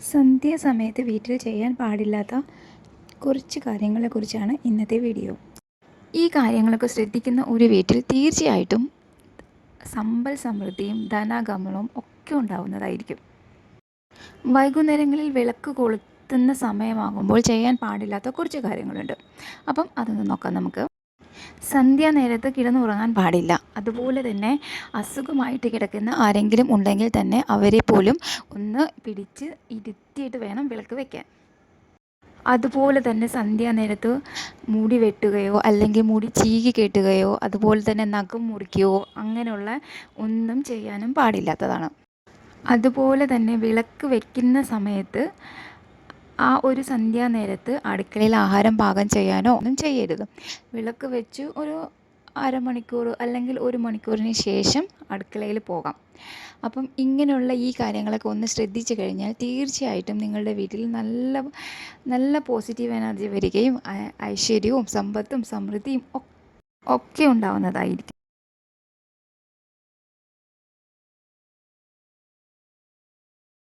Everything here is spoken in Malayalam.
സന്ധ്യാസമയത്ത് വീട്ടിൽ ചെയ്യാൻ പാടില്ലാത്ത കുറച്ച് കാര്യങ്ങളെക്കുറിച്ചാണ് ഇന്നത്തെ വീഡിയോ. ഈ കാര്യങ്ങളൊക്കെ ശ്രദ്ധിക്കുന്ന ഒരു വീട്ടിൽ തീർച്ചയായിട്ടും സമ്പൽ സമൃദ്ധിയും ധനാഗമനവും ഒക്കെ ഉണ്ടാവുന്നതായിരിക്കും. വൈകുന്നേരങ്ങളിൽ വിളക്ക് കൊളുത്തുന്ന സമയമാകുമ്പോൾ ചെയ്യാൻ പാടില്ലാത്ത കുറച്ച് കാര്യങ്ങളുണ്ട്. അപ്പം അതൊന്ന് നോക്കാം നമുക്ക്. സന്ധ്യാനേരത്ത് കിടന്നുറങ്ങാൻ പാടില്ല. അതുപോലെ തന്നെ അസുഖമായിട്ട് കിടക്കുന്ന ആരെങ്കിലും ഉണ്ടെങ്കിൽ തന്നെ അവരെ പോലും ഒന്ന് പിടിച്ച് ഇരുത്തിയിട്ട് വേണം വിളക്ക് വയ്ക്കാൻ. അതുപോലെ തന്നെ സന്ധ്യാനേരത്ത് മുടി വെട്ടുകയോ അല്ലെങ്കിൽ മുടി ചീകി കെട്ടുകയോ അതുപോലെ തന്നെ നഖം മുറിക്കുകയോ അങ്ങനെയുള്ള ഒന്നും ചെയ്യാനും പാടില്ലാത്തതാണ്. അതുപോലെ തന്നെ വിളക്ക് വയ്ക്കുന്ന സമയത്ത് ആ ഒരു സന്ധ്യാനേരത്ത് അടുക്കളയിൽ ആഹാരം പാകം ചെയ്യാനോ ഒന്നും ചെയ്യരുത്. വിളക്ക് വെച്ച് ഒരു അരമണിക്കൂർ അല്ലെങ്കിൽ ഒരു മണിക്കൂറിന് ശേഷം അടുക്കളയിൽ പോകാം. അപ്പം ഇങ്ങനെയുള്ള ഈ കാര്യങ്ങളൊക്കെ ഒന്ന് ശ്രദ്ധിച്ചു കഴിഞ്ഞാൽ തീർച്ചയായിട്ടും നിങ്ങളുടെ വീട്ടിൽ നല്ല നല്ല പോസിറ്റീവ് എനർജി വരികയും ഐശ്വര്യവും സമ്പത്തും സമൃദ്ധിയും ഒക്കെ ഉണ്ടാവുന്നതായിരിക്കും.